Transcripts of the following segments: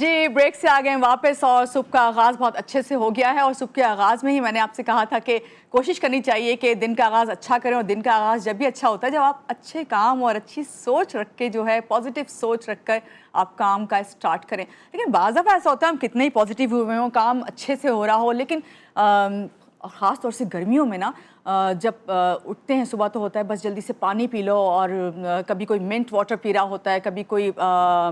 जी, break से आ गए वापस और सुबह का आगाज़ बहुत अच्छे से हो गया है। और सुबह के आगाज़ में ही मैंने आपसे कहा था कि कोशिश करनी चाहिए कि दिन का आगाज़ अच्छा करें। और दिन का आगाज़ जब भी अच्छा होता है जब आप अच्छे काम और अच्छी सोच रख के जो है पॉजिटिव सोच रख कर आप काम का स्टार्ट करें। लेकिन बाज़ दफ़ा ऐसा होता है हम कितने ही पॉजिटिव हुए हों, काम अच्छे से हो रहा हो, लेकिन ख़ास तौर से गर्मियों में ना जब उठते हैं सुबह तो होता है बस जल्दी से पानी पी लो। और कभी कोई मिंट वाटर पी रहा होता है, कभी कोई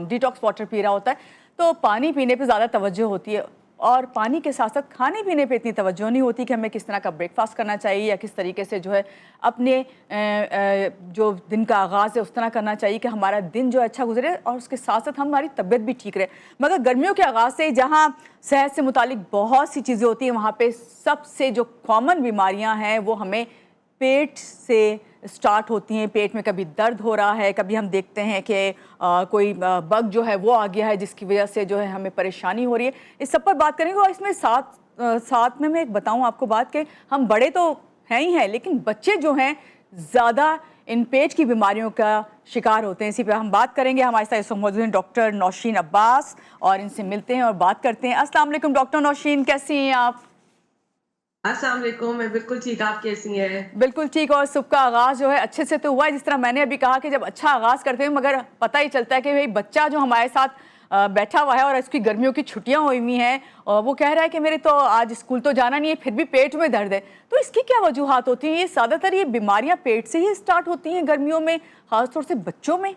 डिटॉक्स वाटर पी रहा होता है। तो पानी पीने पे ज़्यादा तवज्जो होती है और पानी के साथ साथ खाने पीने पे इतनी तवज्जो नहीं होती कि हमें किस तरह का ब्रेकफास्ट करना चाहिए या किस तरीके से जो है अपने जो दिन का आगाज़ है उस तरह करना चाहिए कि हमारा दिन जो है अच्छा गुजरे और उसके साथ साथ हमारी तबीयत भी ठीक रहे। मगर गर्मियों के आगाज़ से जहाँ सेहत से मुतालिक बहुत सी चीज़ें होती हैं, वहाँ पे सबसे जो कॉमन बीमारियाँ हैं वो हमें पेट से स्टार्ट होती हैं। पेट में कभी दर्द हो रहा है, कभी हम देखते हैं कि कोई बग जो है वो आ गया है जिसकी वजह से जो है हमें परेशानी हो रही है। इस सब पर बात करेंगे। और इसमें साथ में मैं एक बताऊं आपको बात कि हम बड़े तो हैं ही हैं, लेकिन बच्चे जो हैं ज़्यादा इन पेट की बीमारियों का शिकार होते हैं। इसी पर हम बात करेंगे। हमारे साथ इस वक्त मौजूद हैं डॉक्टर नौशीन अब्बास और इनसे मिलते हैं और बात करते हैं। अस्सलाम वालेकुम डॉक्टर नौशीन, कैसी हैं आप? अस्सलाम वालेकुम, मैं बिल्कुल ठीक। आप कैसी हैं? बिल्कुल ठीक। और सुबह का आगाज़ जो है अच्छे से तो हुआ है, जिस तरह मैंने अभी कहा कि जब अच्छा आगाज़ करते हैं मगर पता ही चलता है कि भाई बच्चा जो हमारे साथ बैठा हुआ है और इसकी गर्मियों की छुट्टियां हुई हुई हैं और वो कह रहा है कि मेरे तो आज स्कूल तो जाना नहीं है, फिर भी पेट में दर्द है। तो इसकी क्या वजूहात होती हैं? ये ज़्यादातर ये बीमारियां पेट से ही स्टार्ट होती हैं गर्मियों में, ख़ासतौर से बच्चों में।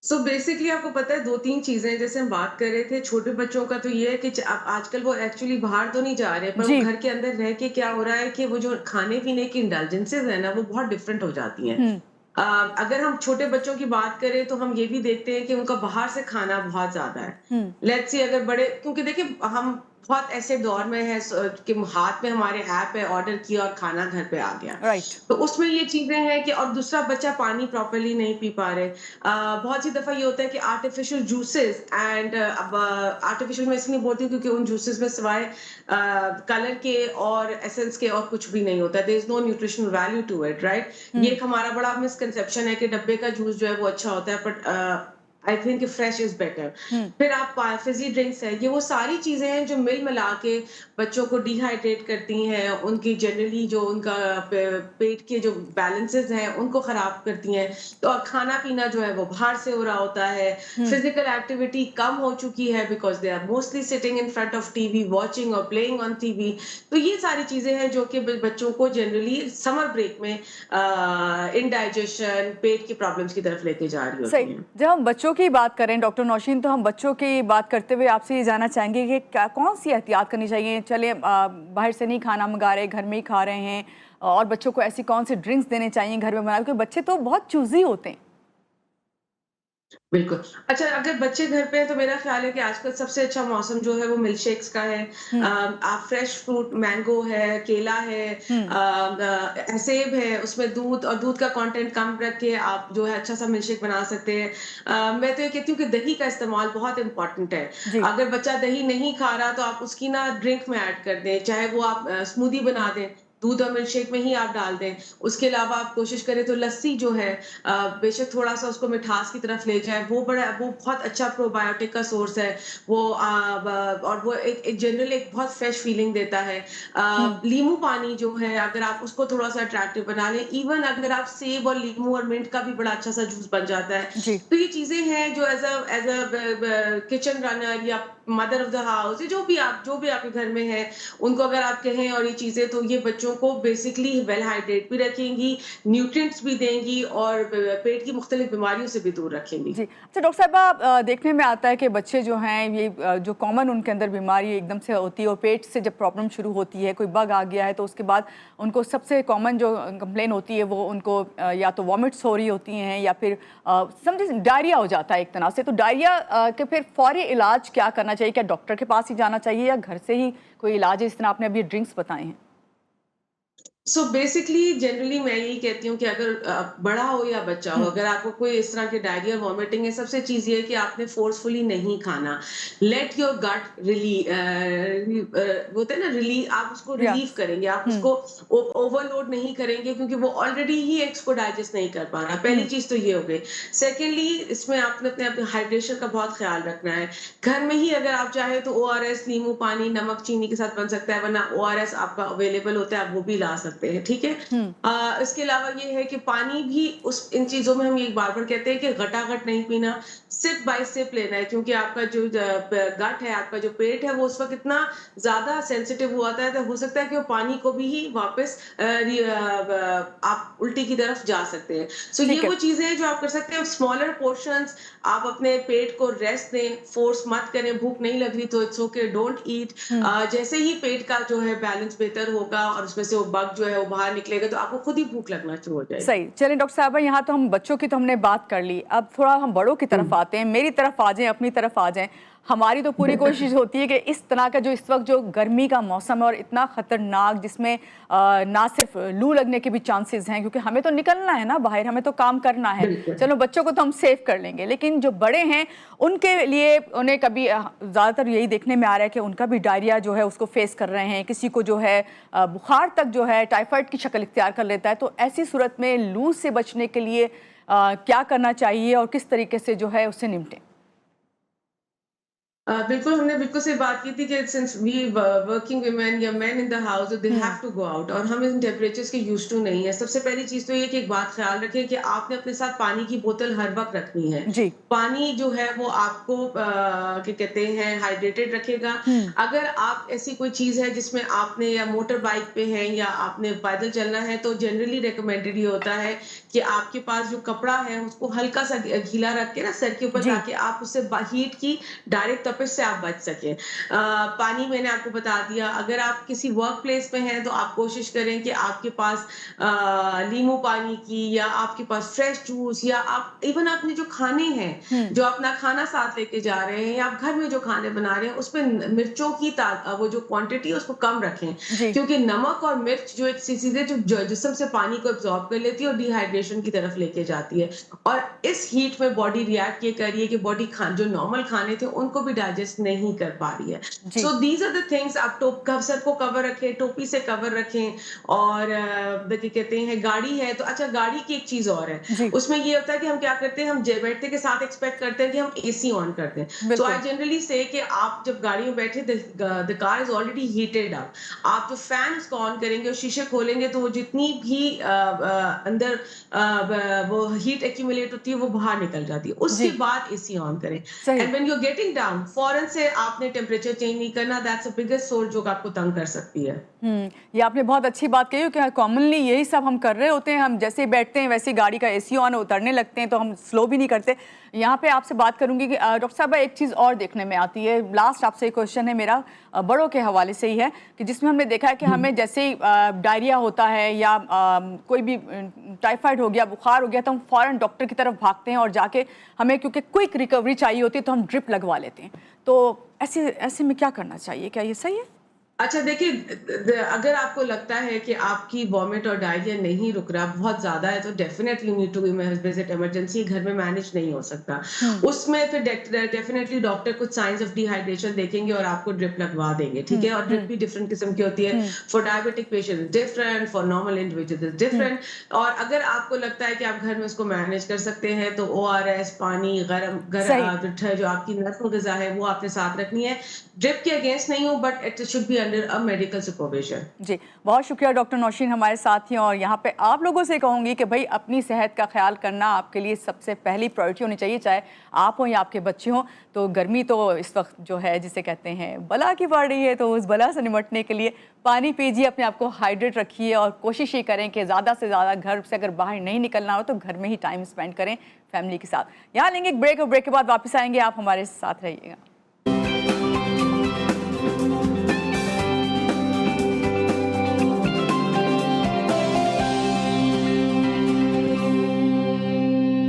सो बेसिकली आपको पता है 2-3 चीज़ें जैसे हम बात कर रहे थे छोटे बच्चों का तो ये है कि आजकल वो एक्चुअली बाहर तो नहीं जा रहे पर वो जी। घर के अंदर रह के क्या हो रहा है कि वो जो खाने-पीने की इंडल्जेंसेस है ना वो बहुत डिफरेंट हो जाती हैं। हम्म। अ, अगर हम छोटे बच्चों की बात करें तो हम ये भी देखते हैं कि उनका बाहर से खाना बहुत ज़्यादा है। हम्म। लेट्स सी अगर बड़े क्योंकि देखिए हम बहुत ऐसे दौर में हैं कि हाथ में हमारे ऐप है, ऑर्डर किया और खाना घर पे आ गया। राइट। तो उसमें ये चीज़ें हैं कि और दूसरा बच्चा पानी प्रॉपर्ली नहीं पी पा रहे। बहुत सी दफ़ा ये होता है कि आर्टिफिशियल जूसेस एंड अब आर्टिफिशियल मैं इसलिए नहीं बोलती हूँ क्योंकि उन जूसेस में सिवाय कलर के और एसेंस के और कुछ भी नहीं होता है। There is no nutritional value to it, right? ये हम्म। एक हमारा बड़ा मिसकंसेप्शन है कि डब्बे का जूस जो है वो अच्छा होता है but I think fresh is better. Hmm. फिर आप फिज़ी ड्रिंक्स है, ये वो सारी चीज़ें हैं जो मिला के बच्चों को डिहाइड्रेट करती हैं, उनकी जनरली जो उनका पेट के जो बैलेंसेस हैं उनको खराब करती हैं। तो खाना-पीना जो है वो बाहर से हो रहा होता है, हम्म। फिजिकल एक्टिविटी कम हो चुकी है because they are mostly sitting in front of TV watching और प्लेइंग ऑन टीवी। तो ये सारी चीज़ें हैं जो कि बच्चों को जनरली समर ब्रेक में इंडाइजेशन, पेट की प्रॉब्लम्स की तरफ लेके जा रही सही। होती हैं। जब हम बच्चों की बात करें डॉक्टर नौशीन, तो हम बच्चों की बात करते हुए आपसे ये जानना चाहेंगे कि क्या कौन सी एहतियात करनी चाहिए? चले बाहर से नहीं खाना मंगा रहे, घर में ही खा रहे हैं, और बच्चों को ऐसी कौन सी ड्रिंक्स देने चाहिए घर में बना, क्योंकि बच्चे तो बहुत चूजी होते हैं। बिल्कुल। अच्छा अगर बच्चे घर पे हैं तो मेरा ख़्याल है कि आजकल सबसे अच्छा मौसम जो है वो मिल्क शेक्स का है। हम्म। आप फ्रेश फ्रूट मैंगो है, केला है, हम्म। सेब है, उसमें दूध और दूध का कंटेंट कम रख के आप जो है अच्छा-सा मिल्क शेक बना सकते हैं। मैं तो ये कहती हूँ कि दही का इस्तेमाल बहुत इम्पोर्टेंट है। जी। अगर बच्चा दही नहीं खा रहा तो आप उसकी ना ड्रिंक में ऐड कर दें, चाहे वो आप स्मूदी बना दें, दूध और मिल्क शेक में ही आप डाल दें। उसके अलावा आप कोशिश करें तो लस्सी जो है बेशक थोड़ा-सा उसको मिठास की तरफ ले जाए, वो बहुत अच्छा प्रोबायोटिक का सोर्स है। वो और वो एक जनरल एक बहुत फ्रेश फीलिंग देता है। हम्म। नींबू पानी जो है अगर आप उसको थोड़ा-सा अट्रैक्टिव बना लें, इवन अगर आप सेब और नींबू और मिंट का भी बड़ा अच्छा-सा जूस बन जाता है। जी। तो ये चीज़ें हैं जो एज़ अ ब ब किचन रनर या मदर ऑफ द हाउस या जो भी आपके घर में है, उनको अगर आप कहें और ये चीज़ें तो ये बच्चों को बेसिकली वेल हाइड्रेट भी रखेंगी, न्यूट्रिएंट्स भी देंगी और पेट की मुख्तलिफ बीमारियों से भी दूर रखेंगी। जी। अच्छा डॉक्टर साहिबा, देखने में आता है कि बच्चे जो हैं ये जो कॉमन उनके अंदर बीमारी एकदम से होती है और पेट से जब प्रॉब्लम शुरू होती है, कोई बग आ गया है, तो उसके बाद उनको सबसे कॉमन जो कंप्लेन होती है वो उनको या तो वॉमिट्स हो रही होती हैं या फिर समझिए डायरिया हो जाता है एक तरह से। तो डायरिया के फिर फौरी इलाज क्या करना चाहिए? क्या डॉक्टर के पास ही जाना चाहिए या घर से ही कोई इलाज है? इस तरह आपने अभी ड्रिंक्स बताए हैं। सो बेसिकली जनरली मैं यही कहती हूँ कि अगर बड़ा हो या बच्चा हो, हुँ, अगर आपको कोई इस तरह की डायरिया वॉमिटिंग है, सबसे चीज़ ये है कि आपने फोर्सफुली नहीं खाना। लेट योर गट होता है ना, आप उसको रिलीव यस। करेंगे, आप हुँ, उसको ओवरलोड नहीं करेंगे, क्योंकि वो ऑलरेडी ही एग्स को डाइजेस्ट नहीं कर पा रहा। पहली हुँ, चीज़ तो ये हो गई। सेकेंडली, इसमें आपने अपने अपने हाइड्रेशन का बहुत ख्याल रखना है। घर में ही अगर आप चाहें तो ओआरएस, नींबू पानी, नमक, चीनी के साथ बन सकता है, वरना ओआरएस आपका अवेलेबल होता है, आप वो भी ला सकते हैं, ठीक है? हुँ, इसके अलावा ये है कि पानी भी उस इन चीज़ों में हम ये बार-बार कहते हैं कि घटाघट नहीं पीना, सिप बाय सिप लेना है, क्योंकि आपका जो गट है, आपका जो पेट है, वो उस वक़्त इतना ज़्यादा सेंसिटिव हुआ था, तो हो सकता है कि वो पानी को भी ही वापस आप उल्टी की तरफ जा सकते हैं। सो ये ठीक है। वो चीज़ें हैं जो आप कर सकते हैं। स्मॉलर पोर्शंस, आप अपने पेट को रेस्ट दें, फोर्स मत करें, भूख नहीं लग रही तो इट्स ओके, डोंट ईट। हुँ। जैसे ही पेट का जो है बैलेंस बेहतर होगा और उसमें से वो बग जो है वो बाहर निकलेगा, तो आपको खुद ही भूख लगना शुरू हो जाएगी। सही। चलिए डॉक्टर साहबा, यहाँ तो हम बच्चों की तो हमने बात कर ली। अब थोड़ा हम बड़ों की तरफ हुँ। आते हैं। मेरी तरफ आ जाएँ, अपनी तरफ आ जाएँ। हमारी तो पूरी कोशिश होती है कि इस तरह का जो इस वक़्त जो गर्मी का मौसम है और इतना ख़तरनाक, जिसमें ना सिर्फ़ लू लगने के भी चांसेज़ हैं, क्योंकि हमें तो निकलना है ना बाहर, हमें तो काम करना है। बिल्कुल। चलो बच्चों को तो हम सेव कर लेंगे, लेकिन जो बड़े हैं उनके लिए उन्हें कभी ज़्यादातर यही देखने में आ रहा है कि उनका भी डायरिया जो है उसको फ़ेस कर रहे हैं। किसी को जो है बुखार तक जो है टाइफाइड की शक्ल इख्तियार कर लेता है। तो ऐसी सूरत में लू से बचने के लिए क्या करना चाहिए और किस तरीके से जो है उससे निपटें? बिल्कुल, हमने बिल्कुल सही बात की थी कि सिंस वी वर्किंग वुमेन या men in the house, they have hmm, to go out, और हम इन टेम्परेचर्स के यूज्ड टू नहीं है। सबसे पहली चीज़ तो ये कि एक बात ख़्याल रखें कि आपने अपने साथ पानी की बोतल हर वक़्त रखनी है। जी। पानी जो है वो आपको क्या कहते हैं, हाइड्रेटेड रखेगा। हुँ, अगर आप ऐसी कोई चीज़ है जिसमें आपने या मोटर बाइक पे हैं या आपने पैदल चलना है, तो जनरली रिकमेंडेड ये होता है कि आपके पास जो कपड़ा है उसको हल्का-सा गीला रख के ना सर के ऊपर, जी, ताकि आप उससे हीट की डायरेक्ट तपिश से आप बच सकें। पानी मैंने आपको बता दिया। अगर आप किसी वर्क प्लेस पे हैं तो आप कोशिश करें कि आपके पास नींबू पानी की, या आपके पास फ्रेश जूस, या आप इवन अपने जो खाने हैं, हुँ, जो अपना खाना साथ लेके जा रहे हैं, या आप घर में जो खाने बना रहे हैं, उसमें मिर्चों की वो जो क्वांटिटी है उसको कम रखें, जी, क्योंकि नमक और मिर्च जो एक चीज़ है जो जिस्म से पानी को एब्जॉर्ब कर लेती है और डिहाइड्रेशन की तरफ लेके जाती है। और इस हीट में बॉडी रिएक्ट ये कर रही है कि बॉडी जो नॉर्मल खाने थे उनको भी डाइजेस्ट नहीं कर पा रही है। जी, so these are the things. आप सर को कवर रखें, टोपी से कवर रखें। और क्या कहते हैं, गाड़ी है तो अच्छा, गाड़ी की एक चीज और है। जी, उसमें ये होता है कि हम क्या करते हैं, हम बैठते के साथ एक्सपेक्ट करते हैं कि हम एसी ऑन कर दें। सो आई बिल्कुल। जनरली से कि आप जब गाड़ी में बैठे, the car is already heated up, आप जो फैन उसको ऑन करेंगे और शीशे खोलेंगे, तो वो जितनी भी अंदर वो हीट एक्यूमुलेट होती है वो बाहर निकल जाती है। उसके जी, बाद एसी ऑन करें। सही। And when you are getting down, फौरन से आपने टेम्परेचर चेंज नहीं करना। दैट्स द बिगेस्ट सोर्स जो आपको तंग कर सकती है। हुँ, ये आपने बहुत अच्छी बात कही कि कॉमनली यही सब हम कर रहे होते हैं। हम जैसे ही बैठते हैं वैसे ही गाड़ी का एसी ऑन, उतरने लगते हैं तो हम स्लो भी नहीं करते। यहाँ पे आपसे बात करूँगी कि डॉक्टर साहब एक चीज़ और देखने में आती है। लास्ट आपसे एक क्वेश्चन है मेरा, बड़ों के हवाले से ही है कि जिसमें हमने देखा है कि हमें जैसे ही डायरिया होता है या कोई भी टाइफाइड हो गया, बुखार हो गया, तो हम फ़ौरन डॉक्टर की तरफ भागते हैं और जाके हमें क्योंकि क्विक रिकवरी चाहिए होती है तो हम ड्रिप लगवा लेते हैं। तो ऐसे ऐसे में क्या करना चाहिए? क्या ये सही है? अच्छा देखिए, अगर आपको लगता है कि आपकी वॉमिट और डायरिया नहीं रुक रहा, बहुत ज़्यादा है, तो definitely need to visit emergency. घर में मैनेज नहीं हो सकता। हुँ, उसमें फिर डेफिनेटली डॉक्टर कुछ साइंस ऑफ डिहाइड्रेशन देखेंगे और आपको ड्रिप लगवा देंगे, ठीक हुँ, है? और ड्रिप हुँ, भी डिफरेंट किस्म की होती है। Hmm, for diabetic patient is different, for normal individual is hmm. Different. और अगर आपको लगता है कि आप घर में उसको मैनेज कर सकते हैं, तो ओआरएस, पानी, सही। जो आपकी नस्ल ग़िज़ा है वो आपने साथ रखनी है। ड्रिप के अगेंस्ट नहीं हूँ, but it should be under a medical supervision. जी, बहुत शुक्रिया डॉक्टर नौशीन हमारे साथ थी और यहाँ पे आप लोगों से कहूँगी कि भई अपनी सेहत का ख़्याल करना आपके लिए सबसे पहली प्रायोरिटी होनी चाहिए, चाहे आप हों या आपके बच्चे हों। तो गर्मी तो इस वक़्त जो है जिसे कहते हैं बला की पड़ रही है, तो उस बला से निपटने के लिए पानी पीजिए, अपने आप को हाइड्रेट रखिए और कोशिश ये करें कि ज़्यादा से ज़्यादा घर से अगर बाहर नहीं निकलना हो तो घर में ही टाइम स्पेंड करें फैमिली के साथ। यहाँ लेंगे एक ब्रेक और ब्रेक के बाद वापस आएँगे, आप हमारे साथ रहिएगा।